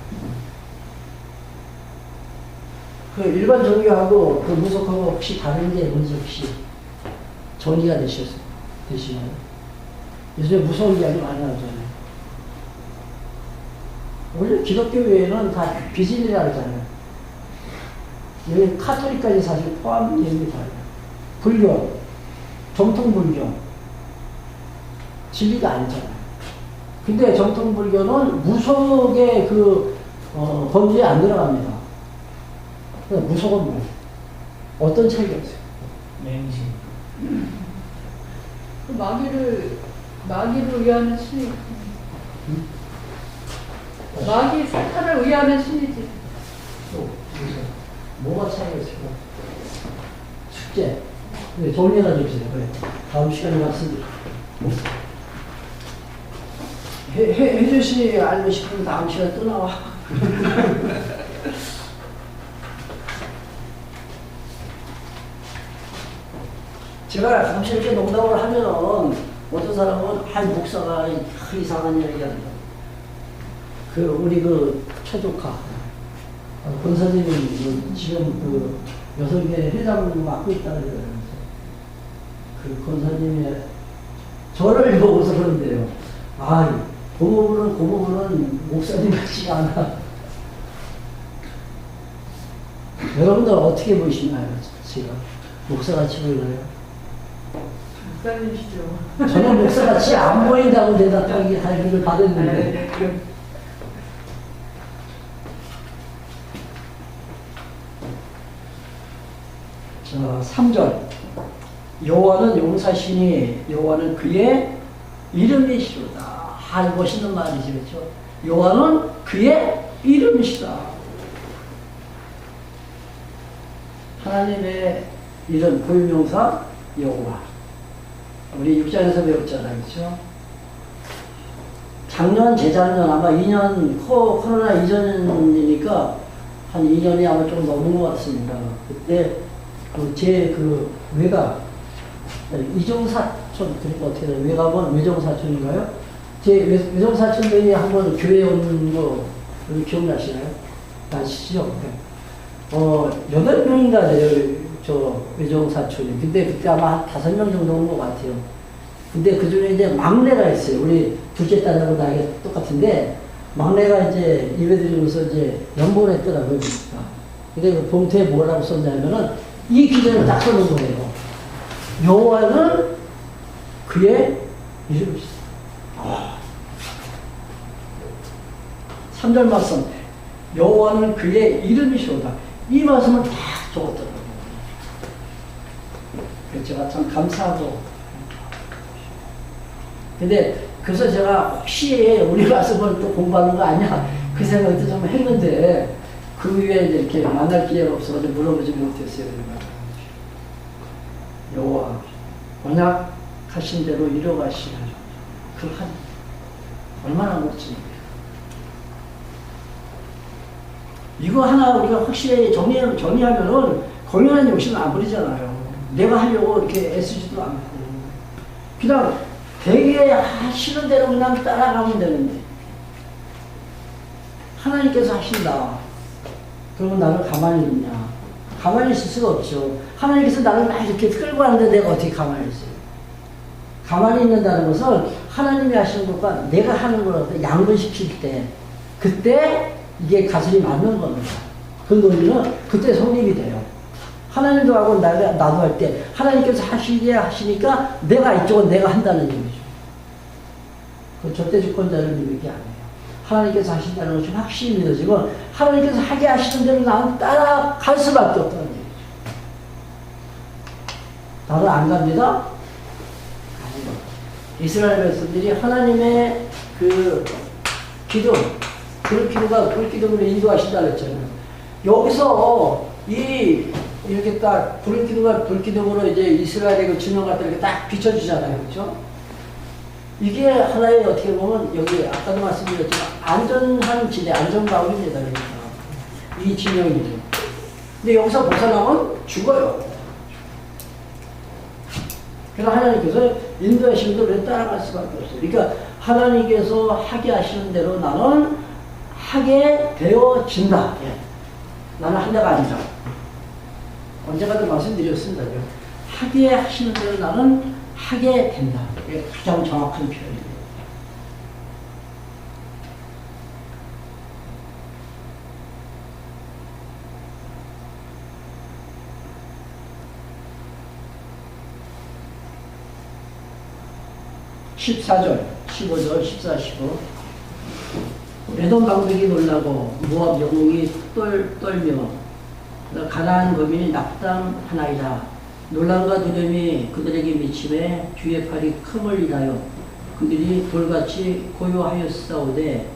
그 일반 종교하고 그 무속하고 혹시 다른 게 뭔지 혹시 정리가 되시나요? 요즘에 무속 이야기 많이 나오잖아요. 원래 기독교 외에는 다 비진이라 하잖아요. 여기 카톨릭까지 사실 포함됩니다. 불교, 정통불교, 진리가 아니잖아요. 근데 정통불교는 무속의 그 범죄에 안 들어갑니다. 무속은 뭐예요? 어떤 책이 없어요? 맹신. 그 마귀를 의하는 신이. 마귀 사탄을 의하는 신이지. 뭐가 차이가 있을까? 숙제. 네, 정리해다 주세요. 그래. 다음 시간에 말씀드릴게요. 혜주 알고 싶으면 다음 시간에 또 나와. 제가 가끔씩 이렇게 농담을 하면은 어떤 사람은 목사가 이상한 이야기 한다. 우리 최조카 권사님이 지금 여성계 회장을 맡고 있다 그러면서 권사님이 저를 보고서 그런데요. 고모부는 목사님 같지가 않아. 여러분들 어떻게 보시나요? 제가 목사같이 보이나요? 목사님이시죠. 저는 목사같이 안 보인다고 대답하기를 받았는데. 자, 3절. 여호와는 용사시니 여호와는 그의 이름이시로다. 멋있는 말이지, 그렇죠? 여호와는 그의 이름이시다. 하나님의 이름, 고유명사 여호와. 우리 6장에서 배웠잖아요, 그렇죠? 작년, 재작년 아마 2년 코로나 이전이니까 한 2년이 아마 좀 넘은 것 같습니다. 그때 제 외가 이종사촌, 그러니까 어떻게 돼요? 외가면 외종사촌인가요? 제 외종사촌들이 한번 교회에 온 거 기억나시나요? 아시죠? 8명인가 돼요, 저 외종사촌이. 근데 그때 아마 한 5명 정도 온 것 같아요. 근데 그 중에 이제 막내가 있어요. 우리 둘째 딸하고 나이가 똑같은데, 막내가 이제 예배드리면서 이제 연보를 했더라고요. 근데 그 봉투에 뭐라고 썼냐면은, 이 기준을 딱 써놓은 거예요. 여호와는 그의 이름이시다. 3절 말씀. 여호와는 그의 이름이시로다. 이 말씀을 딱 적었더라고요. 제가 참 감사하고. 근데 그래서 제가 혹시 우리 말씀을 또 공부하는 거 아니야? 그 생각도 좀 했는데 그 위에 이렇게 만날 기회가 없어가지고 물어보지 못했어요. 여호와 언약하신 대로 이뤄가시라. 얼마나 멋집니까? 이거 하나 우리가 확실히 정리하면은 공연한 욕심은 안 부리잖아요. 내가 하려고 이렇게 애쓰지도 않고. 그냥 되게 하시는 대로 그냥 따라가면 되는데. 하나님께서 하신다. 그러면 나는 가만히 있냐? 가만히 있을 수가 없죠. 하나님께서 나를 막 이렇게 끌고 가는데 내가 어떻게 가만히 있어요? 가만히 있는다는 것은 하나님이 하시는 것과 내가 하는 걸 양분시킬 때, 그때 이게 가슴이 맞는 겁니다. 그 논리는 그때 성립이 돼요. 하나님도 하고 나도 할 때 하나님께서 하시니까 내가 이쪽은 내가 한다는 얘기죠. 그 절대주권자는 얘기 아니에요. 하나님께서 하신다는 것이 확실히 믿어지고 하나님께서 하게 하시는 대로 나는 따라갈 수밖에 없다는 얘기죠. 바로 안 갑니다. 이스라엘 백성들이 하나님의 그 기둥, 불기둥으로 인도하신다 그랬잖아요. 여기서 이렇게 딱 불기둥으로 이제 이스라엘의 그 진영 같은 이렇게 딱 비춰주잖아요. 그렇죠? 이게 하나의 어떻게 보면 여기 아까도 말씀드렸지만 안전한 지대, 안전가옥입니다. 그러니까. 이 진영이죠. 근데 여기서 벗어나면 죽어요. 그래서 하나님께서 인도하신 대로 따라갈 수밖에 없어요. 그러니까 하나님께서 하게 하시는 대로 나는 하게 되어진다. 예. 나는 한 대가 아니다. 언제가도 말씀드렸습니다. 하게 하시는 대로 나는 하게 된다. 이게 가장 정확한 표현입니다. (14절) 15절 14, 15 에돔 방백이 놀라고 모압 영웅이 떨며 가나안 거민이 낙담하나이다. 놀람과 두려움이 그들에게 미침에 주의 팔이 큼을 인하여 그들이 돌같이 고요하였사오되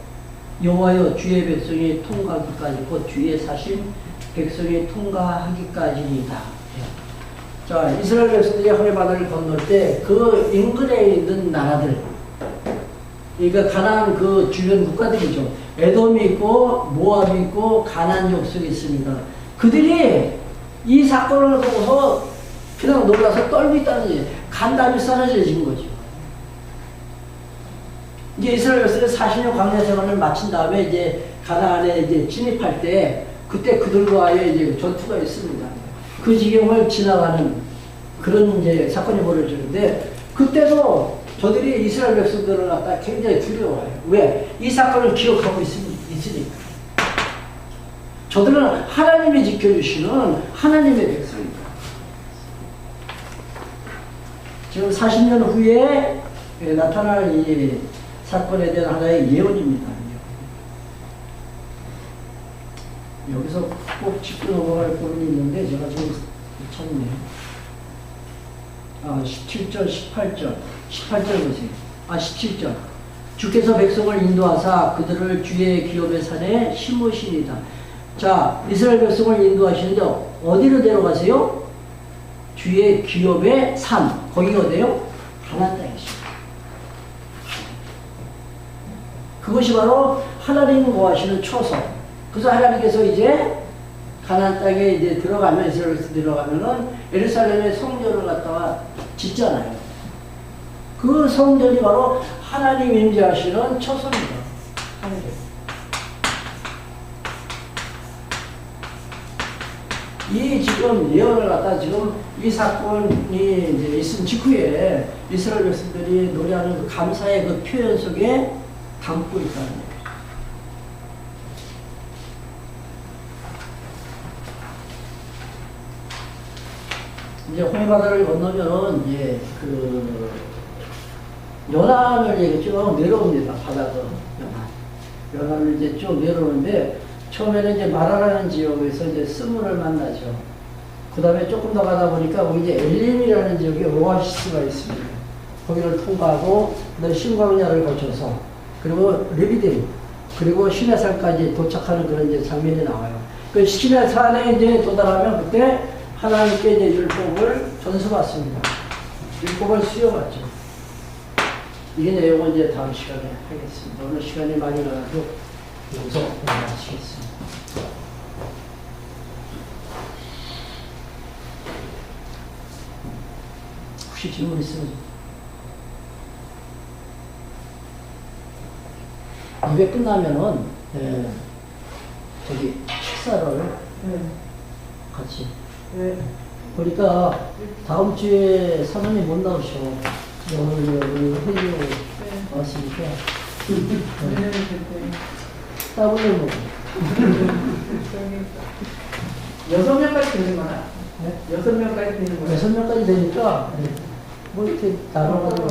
여호와여 주의 백성이 통과하기까지 곧 주의 사신 백성이 통과하기까지이다. 자, 이스라엘 백성들이 호레바다를 건널 때 그 인근에 있는 나라들, 그러니까 가나안 그 주변 국가들이죠. 에돔이 있고 모압이 있고 가나안 족속이 있습니다. 그들이 이 사건을 보고서 그냥 놀라서 떨고 있다는 얘기예요. 간담이 썰어져진 거죠. 이제 이스라엘 백성이 40년 광야 생활을 마친 다음에 이제 가나안에 이제 진입할 때 그때 그들과의 이제 전투가 있습니다. 그 지경을 지나가는 그런 이제 사건이 벌어지는데 그때도 저들이 이스라엘 백성들을 갖다 굉장히 두려워해요. 왜? 이 사건을 기억하고 있으니까. 저들은 하나님이 지켜주시는 하나님의 백성입니다. 지금 40년 후에 나타날 이 사건에 대한 하나의 예언입니다. 여기서 꼭 짚고 넘어갈 부분이 있는데 제가 지금 찾네요. 17절, 18절. 18절 보세요. 17절. 주께서 백성을 인도하사 그들을 주의 기업의 산에 심으시니다. 자, 이스라엘 백성을 인도하시는데 어디로 데려가세요? 주의 기업의 산. 거기가 어디예요? 가나안 땅이십니다. 그것이 바로 하나님 거하시는 초석. 그래서 하나님께서 이제 가나안 땅에 이제 들어가면 이스라엘에서 들어가면은 예루살렘의 성전을 갖다가 짓잖아요. 그 성전이 바로 하나님 임재하시는 초석입니다. 하나님. 이 지금 예언을 갖다 지금 이 사건이 이제 있은 직후에 이스라엘 백성들이 노래하는 그 감사의 그 표현 속에 담고 있다는 거예요. 이제 호메바다를 건너면은 이제 그 연안을 이제 쭉 내려옵니다. 바다도 연안을 이제 쭉 내려오는데 처음에는 이제 마라라는 지역에서 이제 스물을 만나죠. 그 다음에 조금 더 가다 보니까 거기 이제 엘림이라는 지역에 오아시스가 있습니다. 거기를 통과하고 그다음에 신광야를 거쳐서 그리고 르비딤 그리고 시내산까지 도착하는 그런 이제 장면이 나와요. 그 시내산에 이제 도달하면 그때 하나님께 이제 율법을 전수받습니다. 율법을 수여받죠. 이게 내용은 이제 다음 시간에 하겠습니다. 오늘 시간이 많이 나가도 여기서 마치겠습니다. 혹시 질문 있으면 입에 끝나면은 저기 식사를 같이. 그러니까 다음 주에 사모님 못 나오셔. 오늘 회의로 왔으니까. 따블로 먹어. 6명까지 되는 거나? 네? 6명까지 되는 거나? 6명까지 되니까 뭐 이렇게 나눠가지고